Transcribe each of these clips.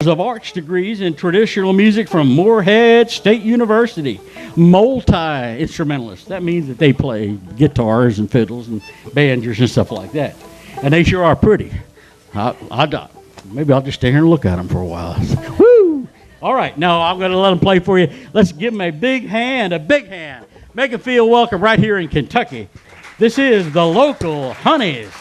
of Arts degrees in traditional music from Morehead State University. Multi-instrumentalist. That means that they play guitars and fiddles and banjos and stuff like that. And they sure are pretty. Maybe I'll just stay here and look at them for a while. Woo! All right, now I'm going to let them play for you. Let's give them a big hand, a big hand. Make them feel welcome right here in Kentucky. This is the Local Honeys.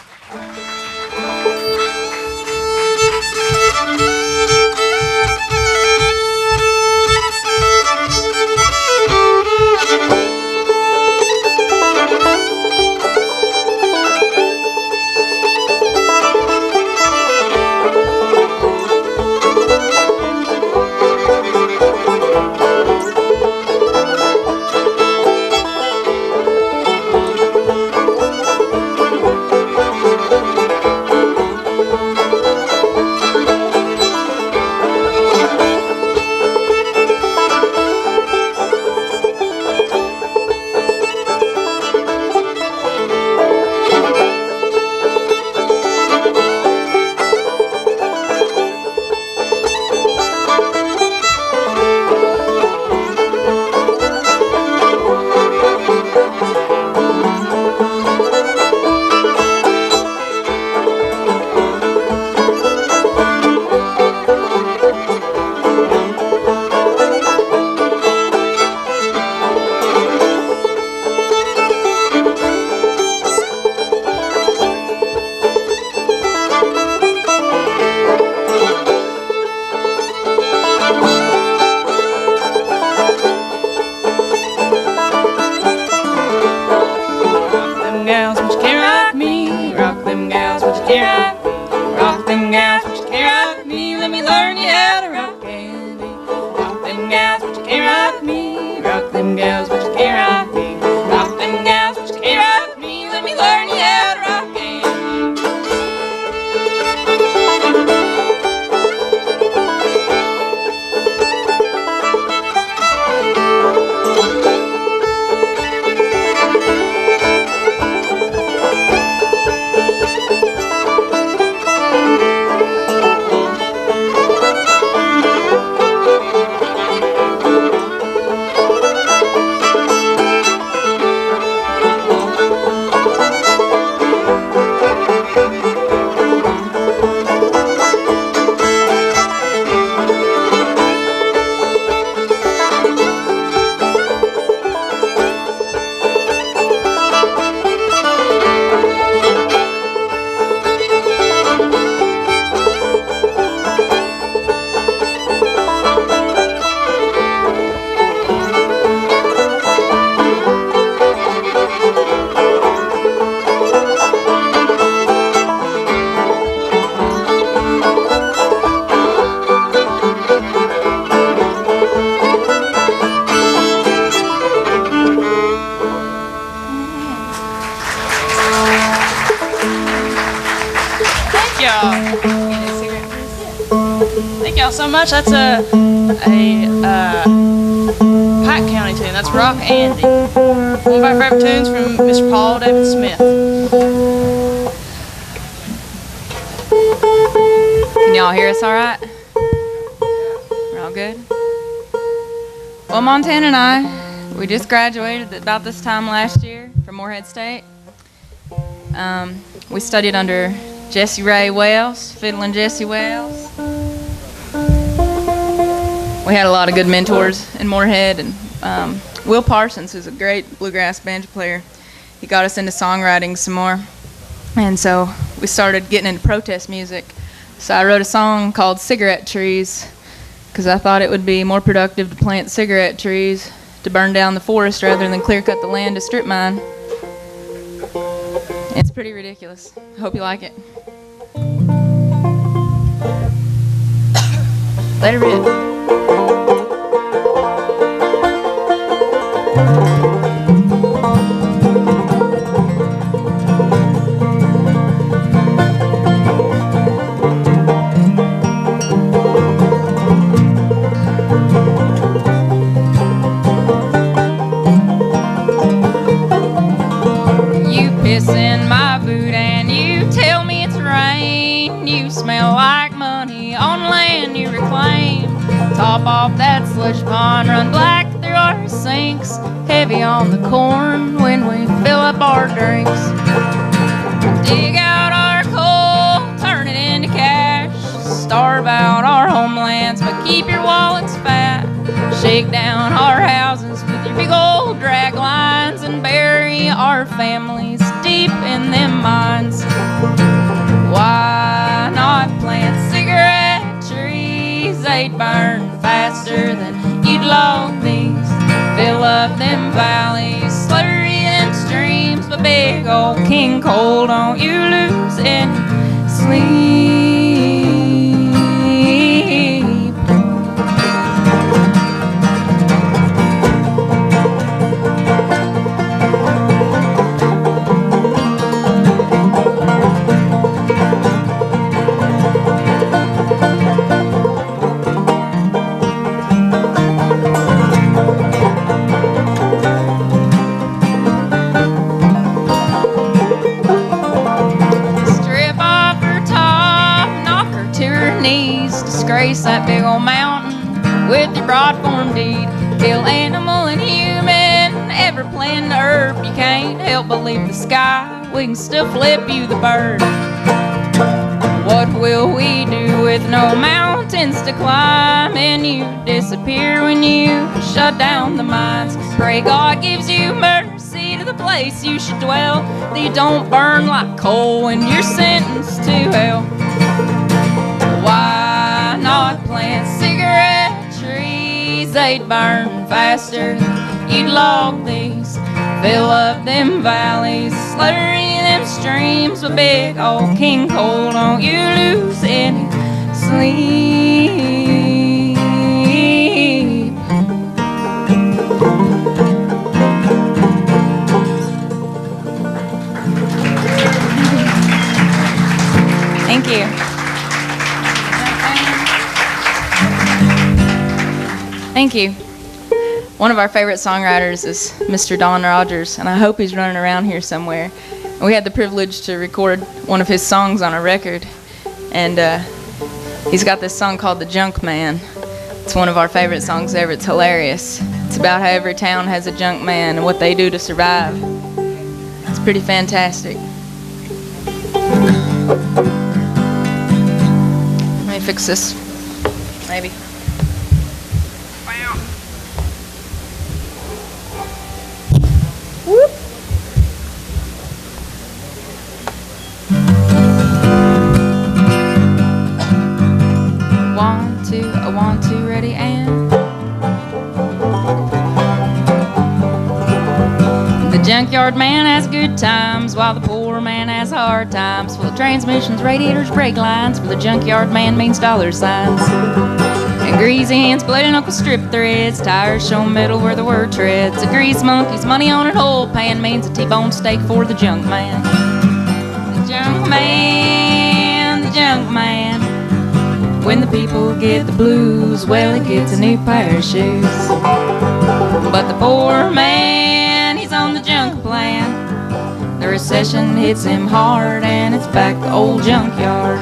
That's a Pike County tune. That's Rock Andy. One of our favorite tunes from Mr. Paul David Smith. Can y'all hear us all right? We're all good? Well, Montana and I, we just graduated about this time last year from Morehead State. We studied under Jesse Ray Wells, fiddling Jesse Wells. We had a lot of good mentors in Morehead, and Will Parsons, who's a great bluegrass banjo player, he got us into songwriting some more. And so we started getting into protest music. So I wrote a song called Cigarette Trees, because I thought it would be more productive to plant cigarette trees to burn down the forest rather than clear cut the land to strip mine. It's pretty ridiculous. I hope you like it. Let it rip. Smell like money on land you reclaim. Top off that sludge pond, run black through our sinks, heavy on the corn when we fill up our drinks. Dig out our coal, turn it into cash, starve out our homelands, but keep your wallets fat. Shake down our houses with your big old drag lines and bury our families deep in them mines. Why not plant cigarette trees? They'd burn faster than you'd log these. Fill up them valleys, slurry them streams, but big old King Coal, don't you lose any sleep. Disgrace that big old mountain with your broad form deed. Kill animal and human, every plant and herb. You can't help but leave the sky, we can still flip you the bird. What will we do with no mountains to climb? And you disappear when you shut down the mines. Pray God gives you mercy to the place you should dwell, that you don't burn like coal when you're sentenced to hell. Why not plant cigarette trees? They'd burn faster than you'd log these. Fill up them valleys, slurry them streams with big old King Coal, don't you lose any sleep. Thank you. Thank you. One of our favorite songwriters is Mr. Don Rogers, and I hope he's running around here somewhere. We had the privilege to record one of his songs on a record, and he's got this song called The Junk Man. It's one of our favorite songs ever. It's hilarious. It's about how every town has a junk man and what they do to survive. It's pretty fantastic. Let me fix this, maybe. Whoop. One, two, ready, and the junkyard man has good times while the poor man has hard times. Full of transmissions, radiators, brake lines. For the junkyard man means dollar signs. And greasy hands bloody knuckle strip threads. Tires show metal where the word treads. A grease monkey's money on an oil pan means a T-bone steak for the junk man. The junk man, the junk man. When the people get the blues, well, he gets a new pair of shoes. But the poor man, he's on the junk plan. The recession hits him hard and it's back to old junkyard.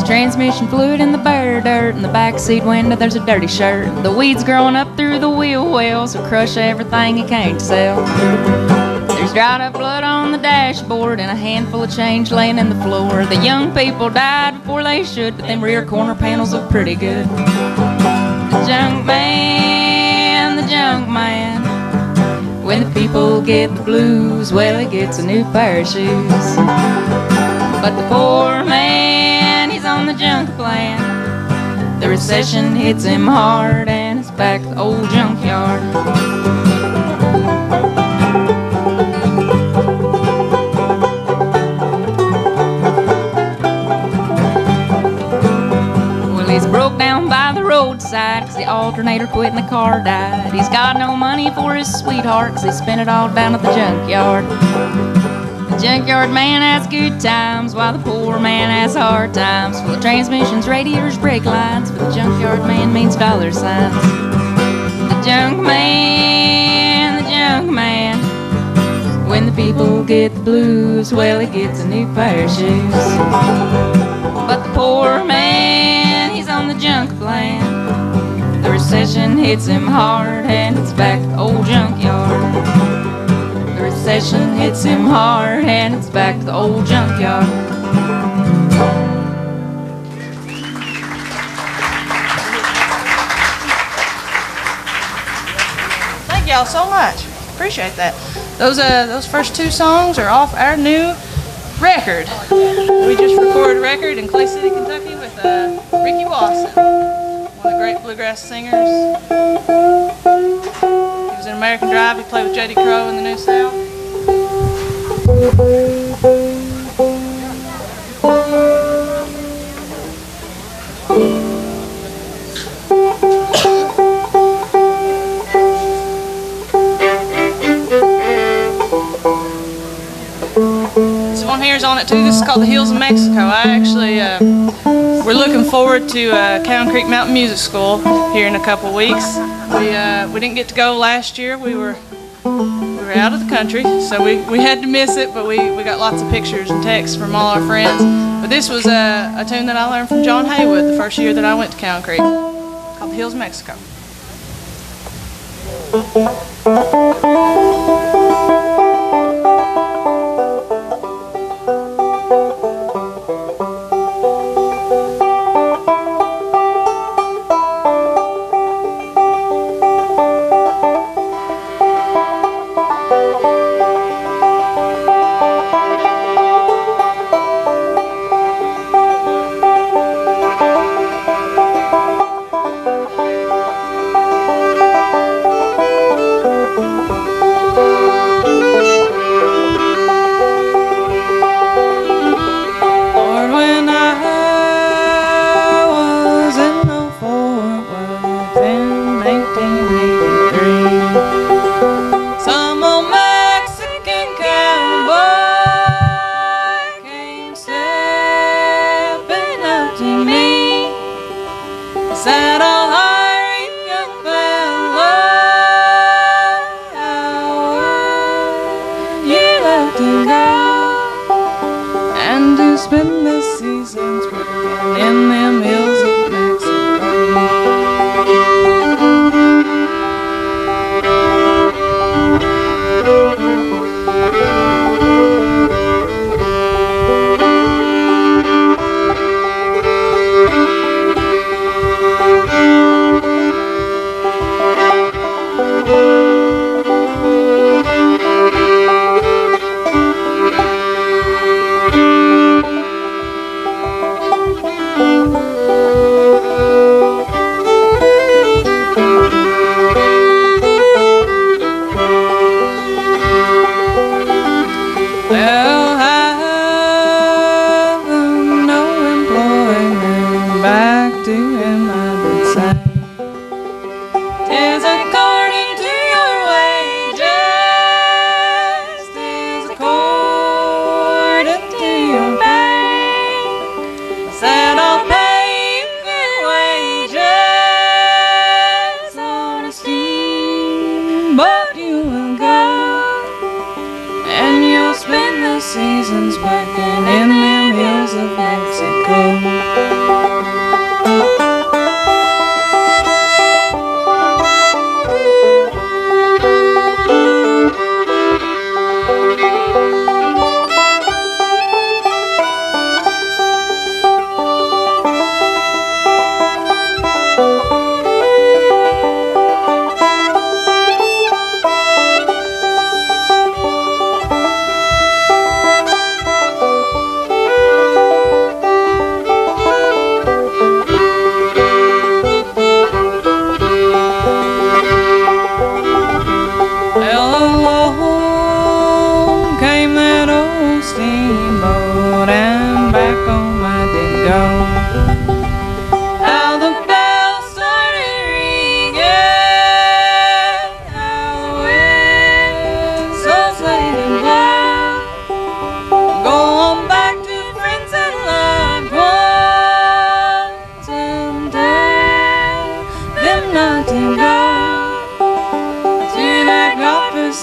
Transmission fluid in the bare dirt. In the backseat window there's a dirty shirt. The weeds growing up through the wheel wells will crush everything you can't sell. There's dried up blood on the dashboard and a handful of change laying in the floor. The young people died before they should, but them rear corner panels look pretty good. The junk man, the junk man. When the people get the blues, well, he gets a new pair of shoes. But the poor man, he's on the junk plan. The recession hits him hard and it's back to the old junkyard. Well, he's broke down by the roadside 'cause the alternator quit and the car died. He's got no money for his sweetheart 'cause he spent it all down at the junkyard. The junkyard man has good times while the poor man has hard times. Full of transmissions, radiators, brake lines. For the junkyard man means dollar signs. The junk man, the junk man. when the people get the blues, well, he gets a new pair of shoes. But the poor man, he's on the junk plan. The recession hits him hard and it's back to the old junkyard. The recession hits him hard and it's back to the old junkyard. Thank y'all so much. Appreciate that. Those first two songs are off our new record. We just recorded a record in Clay City, Kentucky with Ricky Wasson, one of the great bluegrass singers. He was in American Drive. He played with J.D. Crowe in the New South. On it too. This is called The Hills of Mexico. We're looking forward to Cowan Creek Mountain Music School here in a couple weeks. We didn't get to go last year. We were out of the country, so we had to miss it, but we got lots of pictures and texts from all our friends. But this was a tune that I learned from John Haywood the first year that I went to Cowan Creek, called The Hills of Mexico.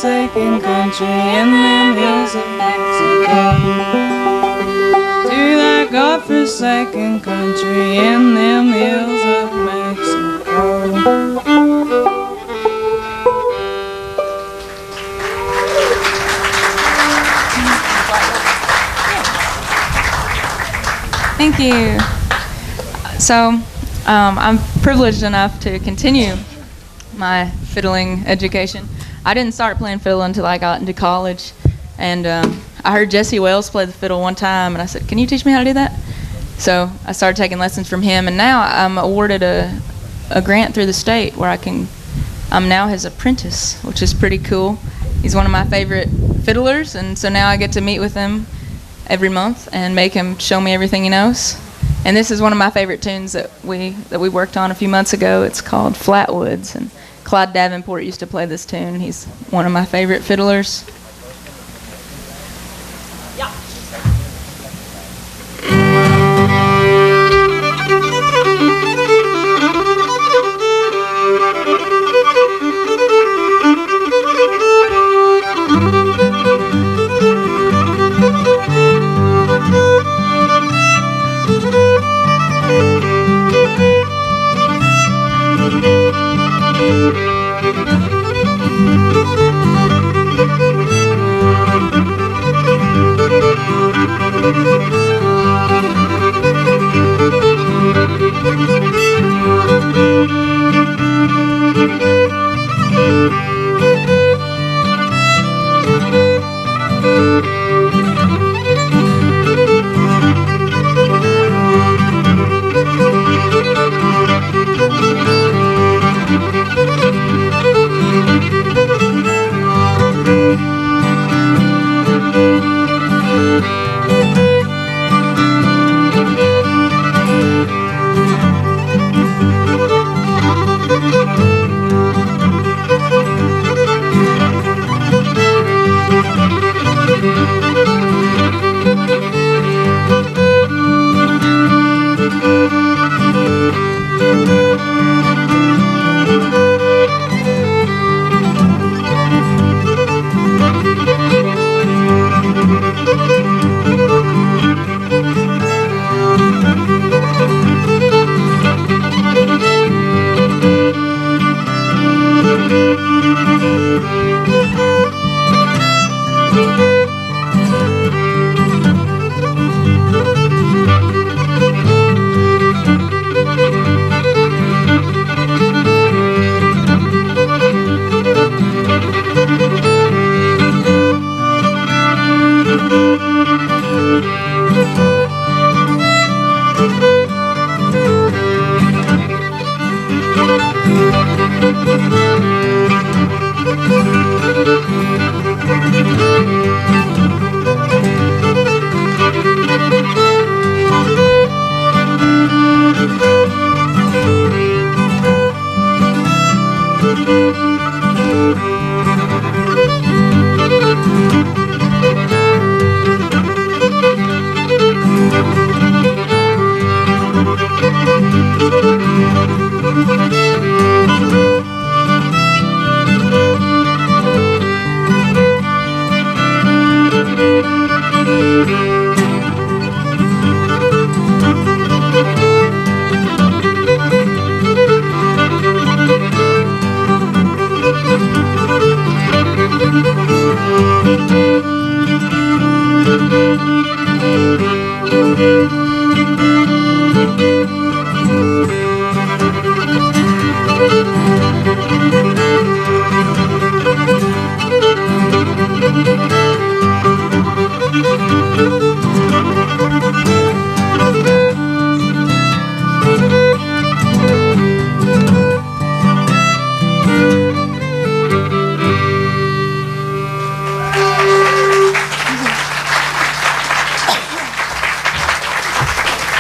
say godforsaken country in them hills of Mexico. To that godforsaken country in them hills of Mexico. Thank you. So, I'm privileged enough to continue my fiddling education. I didn't start playing fiddle until I got into college, and I heard Jesse Wells play the fiddle one time, and I said, "Can you teach me how to do that?" So I started taking lessons from him, and now I'm awarded a grant through the state where I'm now his apprentice, which is pretty cool. He's one of my favorite fiddlers, and so now I get to meet with him every month and make him show me everything he knows. And this is one of my favorite tunes that we worked on a few months ago. It's called Flatwoods, and Clyde Davenport used to play this tune. He's one of my favorite fiddlers.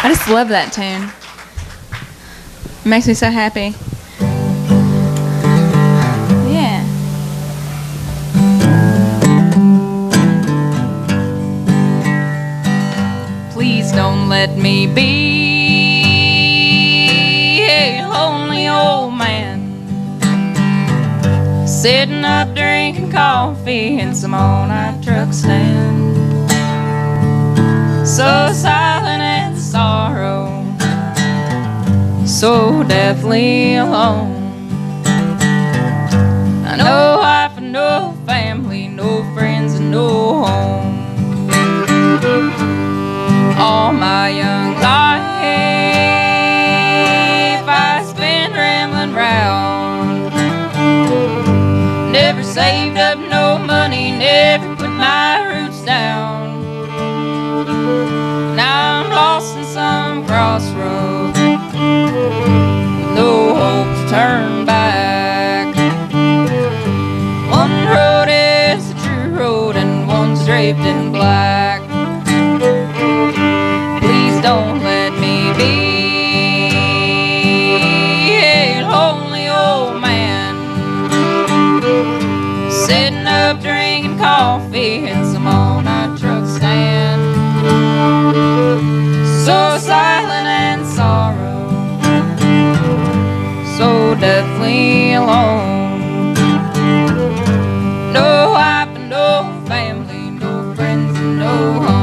I just love that tune. It makes me so happy. Yeah. Please don't let me be a lonely old man sitting up drinking coffee in some all-night truck stand. So silent and sorrow, so deathly alone. I no wife and no family, no friends and no home. All my young life I spent rambling round. Never saved up no money, never put my roots down. Now I'm lost in some crossroads with no hope to turn back. One road is the true road and one's draped in black. Please don't let me be a lonely old man, sitting up drinking coffee in some all-night truck stand. So silent and sorrow, so deathly alone. No wife and no family, no friends and no home.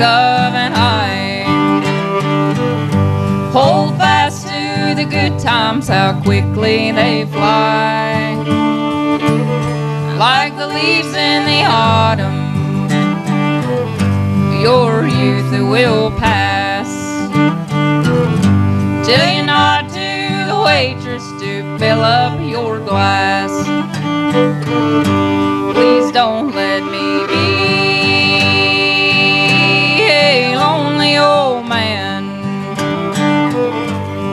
Of an eye, hold fast to the good times, how quickly they fly. Like the leaves in the autumn, your youth will pass, till you nod to the waitress to fill up your glass. Please don't let me be lonely old man,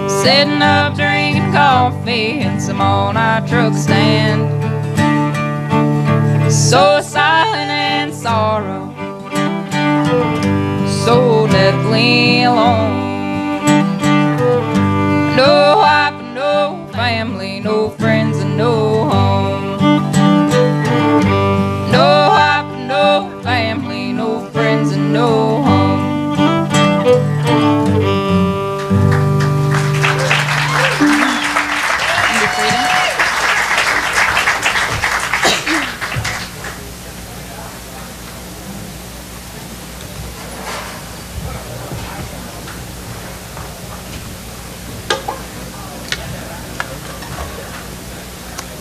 sitting up drinking coffee in some all-night truck stand. So silent and sorrow, so deathly alone. No wife and no family, no friends and no home. No wife and no family, no friends and no home.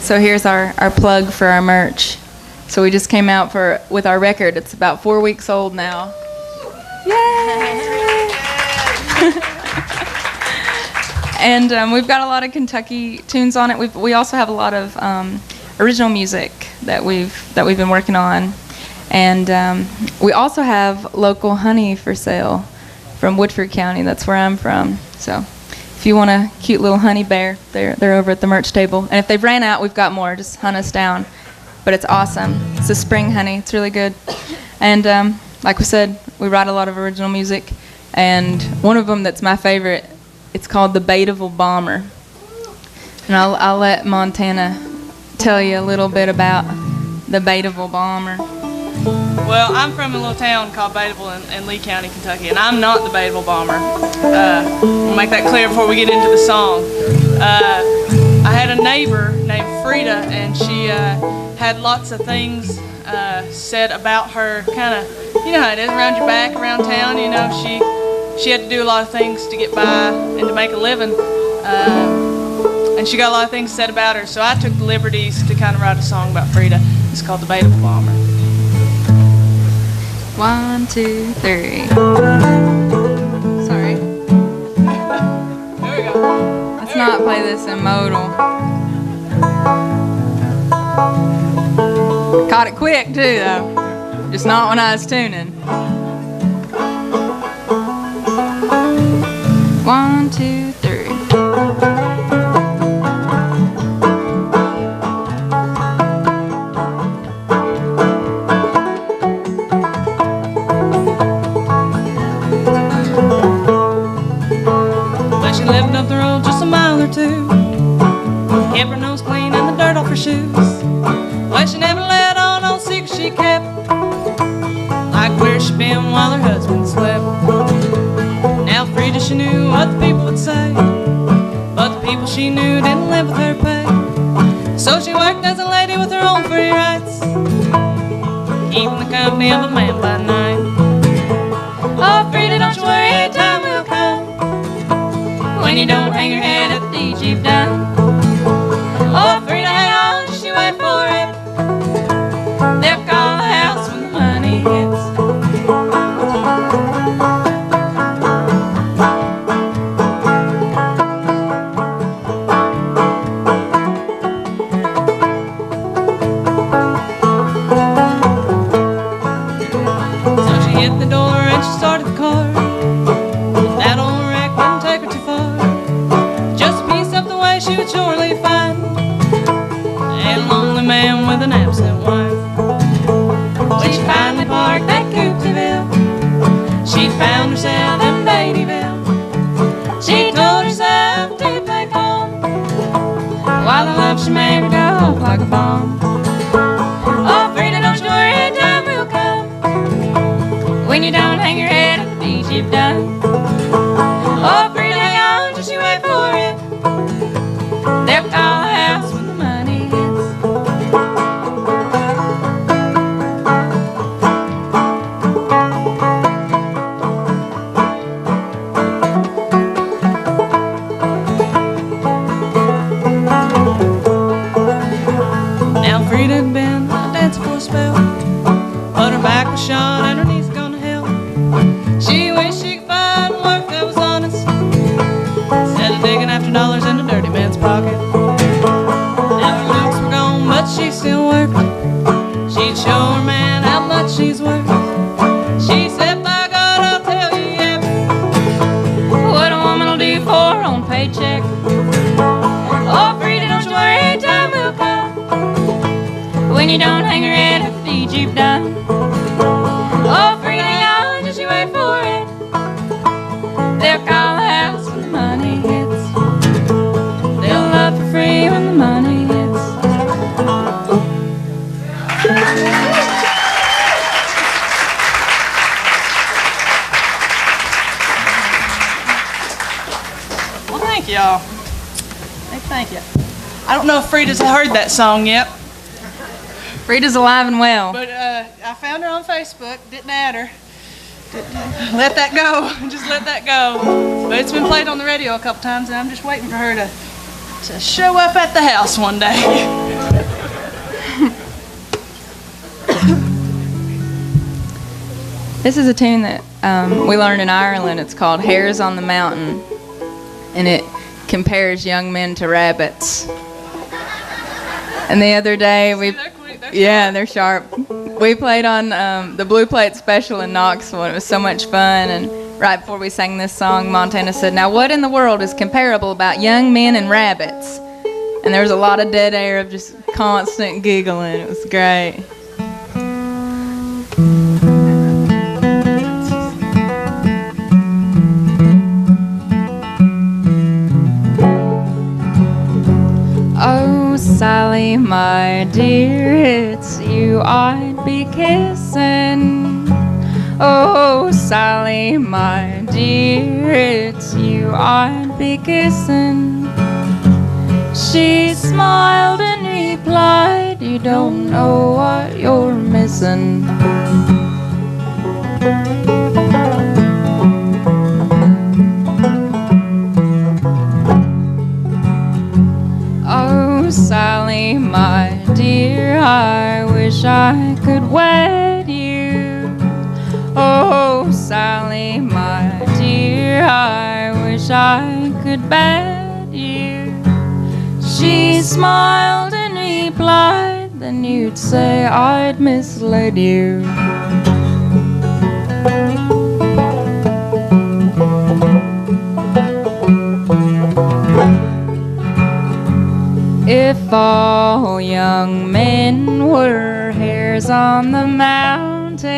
So here's our plug for our merch. So we just came out with our record. It's about 4 weeks old now. Yay! And we've got a lot of Kentucky tunes on it. We also have a lot of original music that we've been working on, and we also have local honey for sale from Woodford County. That's where I'm from. So if you want a cute little honey bear, they're over at the merch table. And if they've ran out, we've got more. Just hunt us down. But it's awesome. It's a spring honey. It's really good. And like we said, we write a lot of original music. And one of them that's my favorite, it's called The Baitable Bomber. And I'll let Montana tell you a little bit about The Baitable Bomber. Well, I'm from a little town called Baitable in Lee County, Kentucky, and I'm not the Baitable Bomber. I'll make that clear before we get into the song. I had a neighbor named Frida, and she had lots of things said about her, kind of, you know how it is around your back, around town. You know, she had to do a lot of things to get by and to make a living, and she got a lot of things said about her. So I took the liberties to kind of write a song about Frida. It's called The Baitable Bomber. 1, 2, 3. Sorry. There we go. Let's not play this in modal. Caught it quick too, though. Just not when I was tuning. 1, 2, 3. Well, she lived up the road just a mile or two, kept her nose clean and the dirt off her shoes. Well, she never let on no secret she kept, like where she been while her husband slept. Now Frida, she knew what the people would say, but the people she knew didn't live with her pay. So she worked as a lady with her own free rights, keeping the company of a man by night. Oh, Frida, don't you worry, time will come when you don't hang your head at the deed you've done. Oh, Frida, hang on, just you wait for it. They'll call the house when the money hits. So she hit the door and she started the car. That old wreck wouldn't take her too far. Just a piece of the way she would surely find a lonely man with an absent wife. When she finally parked that coupe to Ville, she found herself in Beattyville. She told herself to take home, while the love she made would go off like a bomb. Oh, Frida, don't you worry, time will come when you don't hang your head at the deeds you've done. Oh, Frida, hang on, just you wait for it. They'll call the house when the money hits. Now Frida had been dancing for a spell, but her back was shot and her knees gone to hell. She wished she could find work that was honest, instead of digging after dollars in a dirty man's pocket. Now her looks were gone, but she still worked. She'd show her man how much she's worth. She said, by God, I'll tell you yet what a woman will do for her own paycheck. Oh, Frida, don't you worry, time will come when you don't hang your head at the deeds you've done. Oh, Frida, hang on, just you wait for it. They'll call the house when the money hits. They'll love for free when the money hits. Well, thank y'all. Thank you. I don't know if Frida's heard that song yet, Frida's alive and well. but I found her on Facebook, didn't add her. Let that go, just let that go. But it's been played on the radio a couple times, and I'm just waiting for her to show up at the house one day. This is a tune that we learned in Ireland. It's called Hares on the Mountain, and it compares young men to rabbits. And the other day they're sharp. We played on the Blue Plate Special in Knoxville, and it was so much fun. And right before we sang this song, Montana said, "Now what in the world is comparable about young men and rabbits?" And there was a lot of dead air of just constant giggling. It was great. Oh, Sally, my dear, it's you I'd be kissing. Oh, Sally, my dear, it's you I'd be kissing. She smiled and replied, "You don't know what you're missing." Oh, Sally, my dear, I wish I could wed you. Oh, Sally, my dear, I wish I could bed you. She smiled and replied, "Then you'd say I'd misled you." If all young men were hares on the mountain,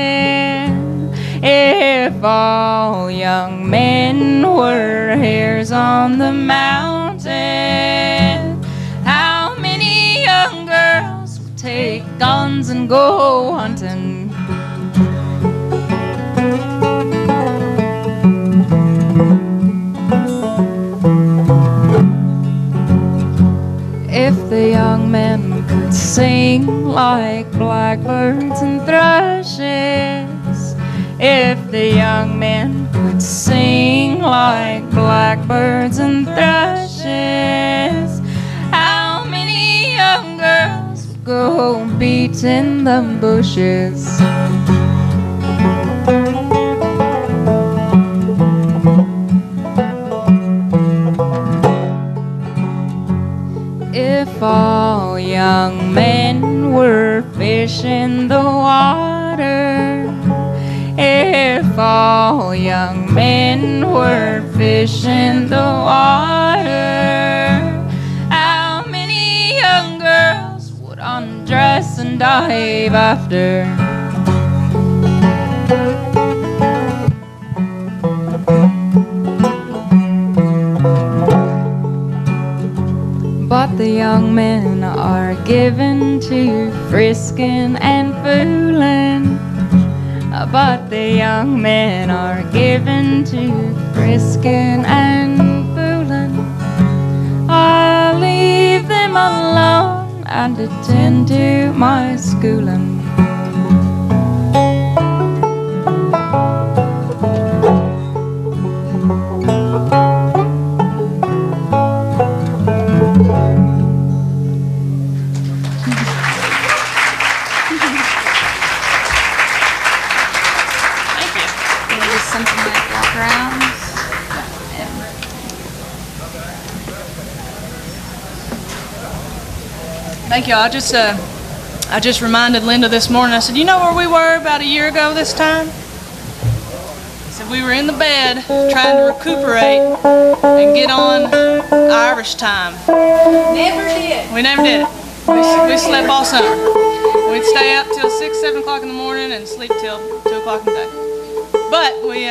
if all young men were hares on the mountain, how many young girls would take guns and go hunting? If the young men could sing like blackbirds and thrushes, if the young men could sing like blackbirds and thrushes, how many young girls would go beating the bushes? If all young men were fish in the water, if all young men were fish in the water, how many young girls would undress and dive after? But the young men are given to frisking and fooling. But the young men are given to frisking and fooling. I'll leave them alone and attend to my schooling. Thank you. I just reminded Linda this morning. I said, you know where we were about a year ago this time? I said we were in the bed trying to recuperate and get on Irish time. Never did. We never did it. We slept all summer. We'd stay up till 6, 7 o'clock in the morning and sleep till 2 o'clock in the day. But we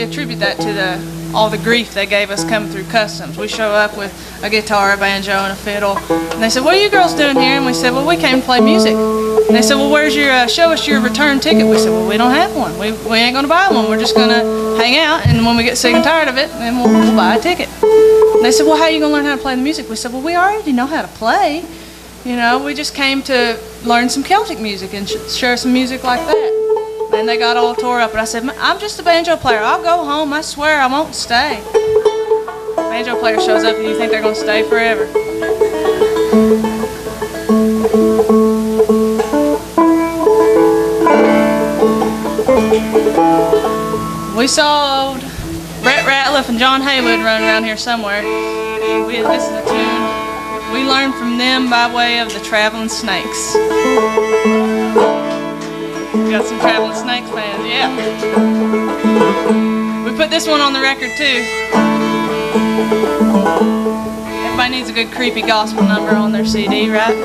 attribute that to all the grief they gave us coming through customs. We show up with a guitar, a banjo, and a fiddle, and they said, "What are you girls doing here?" And we said, "Well, we came to play music." And they said, "Well, where's your show us your return ticket?" We said, "Well, we don't have one. We ain't gonna buy one. We're just gonna hang out, and when we get sick and tired of it, then we'll buy a ticket." And they said, "Well, how are you gonna learn how to play the music?" We said, "Well, we already know how to play. You know, we just came to learn some Celtic music and share some music like that." And they got all tore up, and I said, "I'm just a banjo player. I'll go home. I swear I won't stay." Banjo player shows up, and you think they're going to stay forever. We saw old Brett Ratliff and John Haywood running around here somewhere. This is a tune we learned from them by way of the Traveling Snakes. We got some Traveling Snakes fans, yeah. We put this one on the record too. Everybody needs a good creepy gospel number on their CD, right?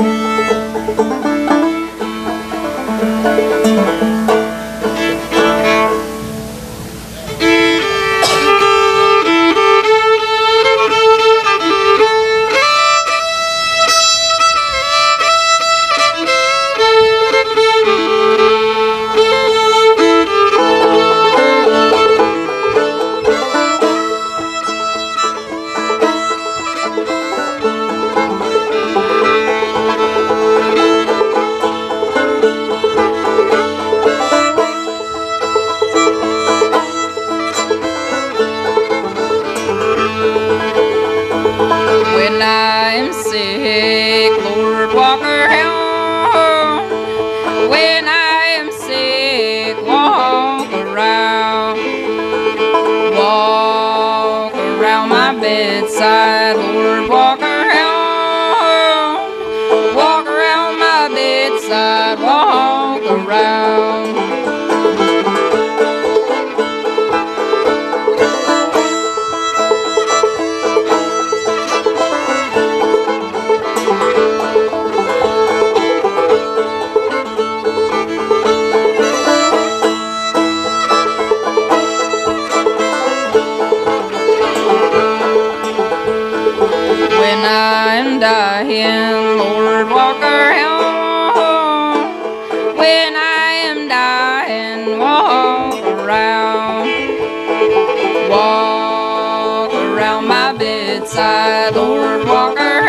my bedside, Lord, walk around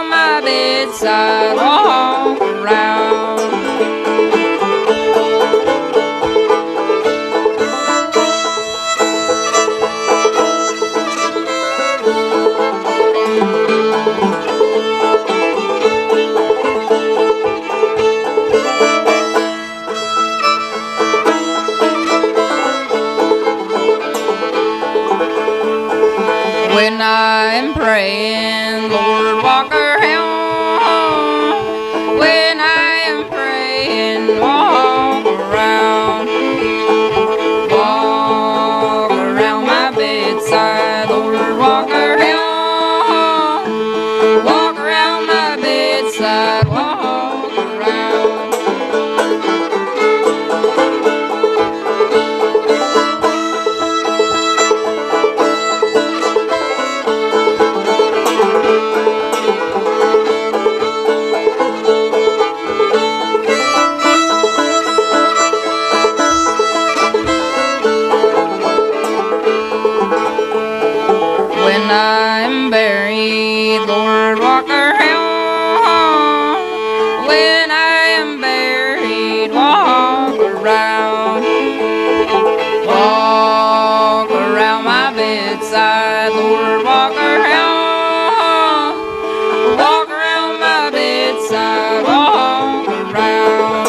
my bedside, walk around. When I'm praying, Lord, walk around. When I am praying, walk around. Walk around my bedside, Lord, walk around. Walk around my bedside, walk around. When I'm buried, Lord, walk around. When I am buried, walk around. Walk around my bedside, Lord, walk around. Walk around my bedside, walk around.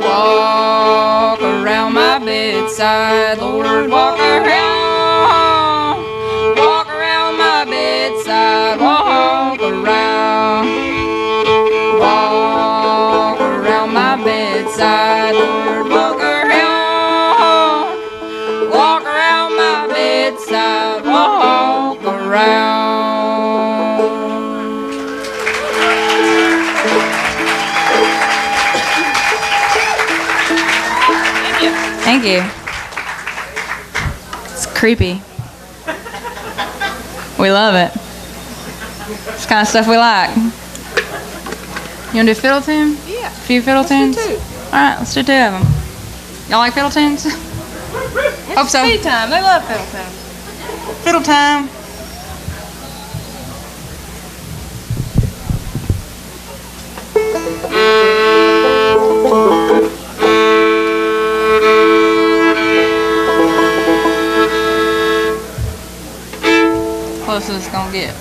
Walk around my bedside, Lord, walk around. Walk around my bedside, walk around. Walk around my bedside, Lord, walk around. Walk around my bedside, walk around. Thank you. It's creepy. We love it. It's the kind of stuff we like. You want to do fiddle tune? Yeah. A few fiddle tunes? do 2. All right, let's do 2 of them. Y'all like fiddle tunes? Hope so. Seedtime. They love fiddle time. Fiddle time. Closest it's gonna get.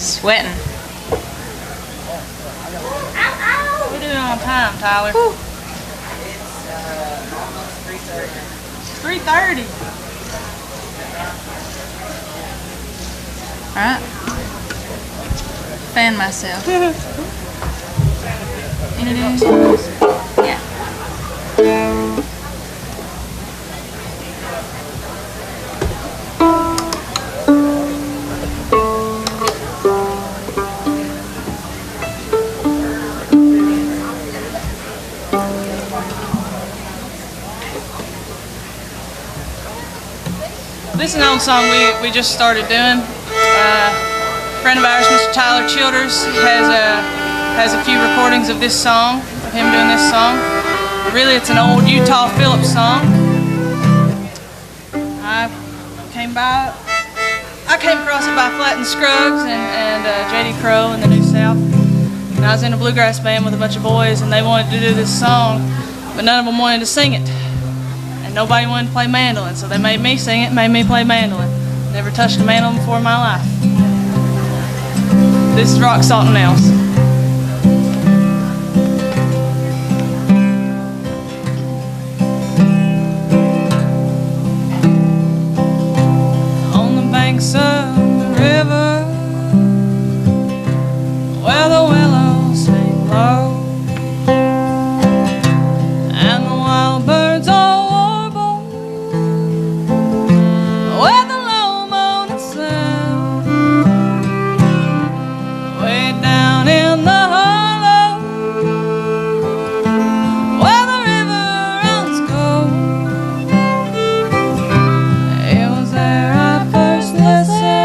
Sweating. We're doing on time, Tyler. Whew. It's almost 3:30. 3:30. All right. Fan myself. Introduce. Yeah. This is an old song we just started doing. A friend of ours, Mr. Tyler Childers, has a few recordings of this song, of him doing this song. Really, it's an old Utah Phillips song. I came across it by Flatt and Scruggs and J.D. Crowe in the New South. And I was in a bluegrass band with a bunch of boys, and they wanted to do this song, but none of them wanted to sing it. And nobody wanted to play mandolin, so they made me sing it, made me play mandolin. Never touched a mandolin before in my life. This is Rock, Salt, and Nails. On the banks of the river, where the willows hang low, and the wild birds all warble, with a low moaning sound, way down in the hollow, where the river runs cold. It was there I first listened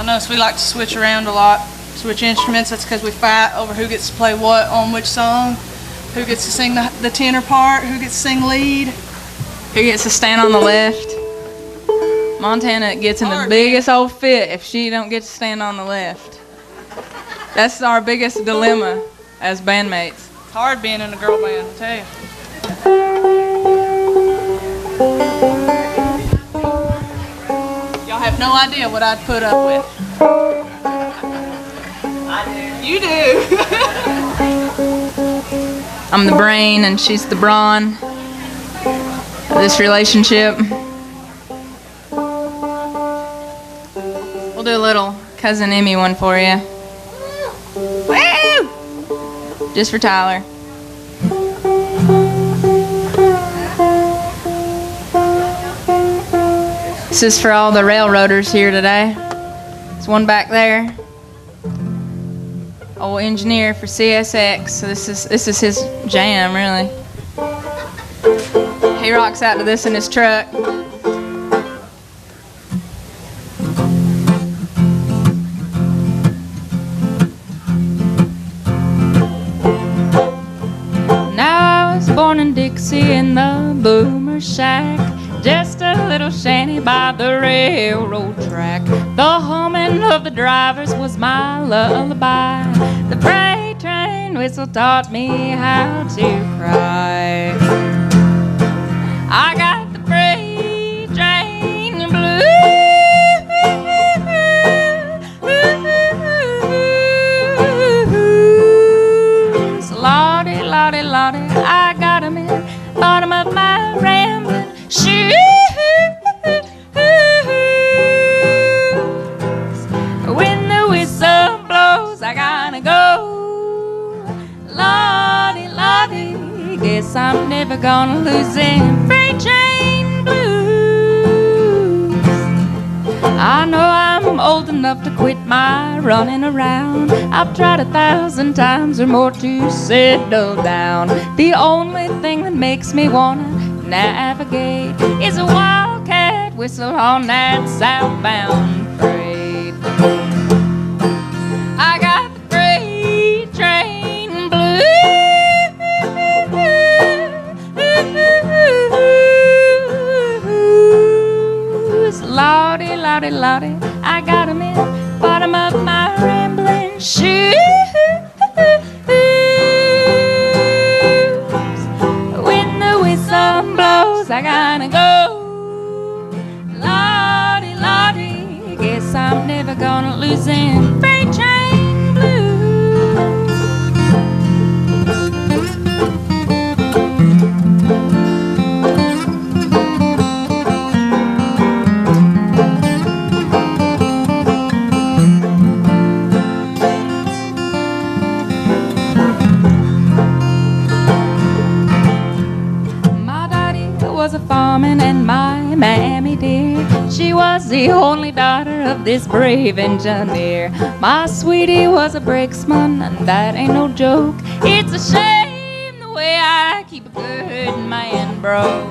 on us. We like to switch around a lot, switch instruments. That's because we fight over who gets to play what on which song, who gets to sing the tenor part, who gets to sing lead. Who gets to stand on the left? Montana gets in the biggest old fit if she don't get to stand on the left. That's our biggest dilemma as bandmates. It's hard being in a girl band, I tell you. Y'all have no idea what I'd put up with. I do. You do. I'm the brain and she's the brawn of this relationship. We'll do a little Cousin Emmy one for you. Woo! Just for Tyler. This is for all the railroaders here today. There's one back there. Old engineer for CSX. So this is his jam, really. He rocks out to this in his truck. Now I was born in Dixie in the boomer shack, just a little shanty by the railroad track. The humming of the drivers was my lullaby. The freight train whistle taught me how to cry. I got the freight train blues. Lordy, lordy, lordy, I got 'em in the bottom of my rambling shoes. When the whistle blows, I gotta go. Lordy, lordy, guess I'm never gonna lose them freight train blues. I know I'm old enough to quit my running around. I've tried 1,000 times or more to settle down. The only thing that makes me wanna navigate is a wildcat whistle on that southbound freight. I got the freight train blues. Lordy, lordy, lordy, I got 'em in the bottom of my rambling shoes. When the whistle blows, I gotta go. Lordy, lordy, guess I'm never gonna lose them freight train blues. Farming and my mammy dear, she was the only daughter of this brave engineer. My sweetie was a brakesman, and that ain't no joke. It's a shame the way I keep a good man broke.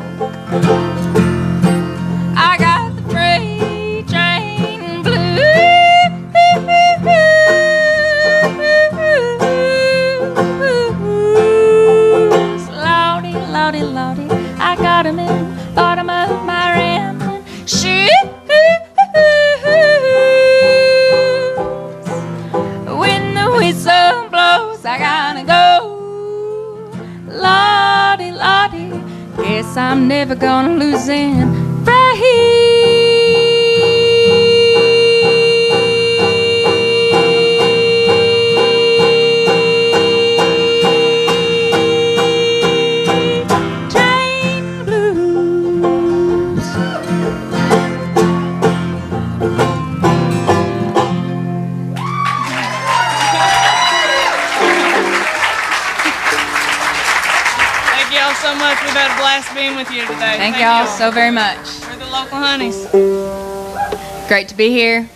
I got the freight train blues. Lordy, lordy, lordy, I got 'em in the bottom of my rambling shoes. When the whistle blows, I gotta go. Lordy, lordy, guess I'm never gonna lose them So much. We've had a blast being with you today. Thank y'all so very much. We're the local honeys. Great to be here.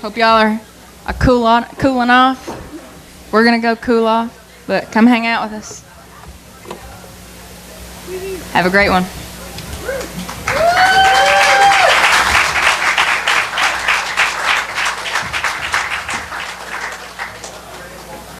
Hope y'all are cooling off. We're gonna go cool off, but come hang out with us. Have a great one.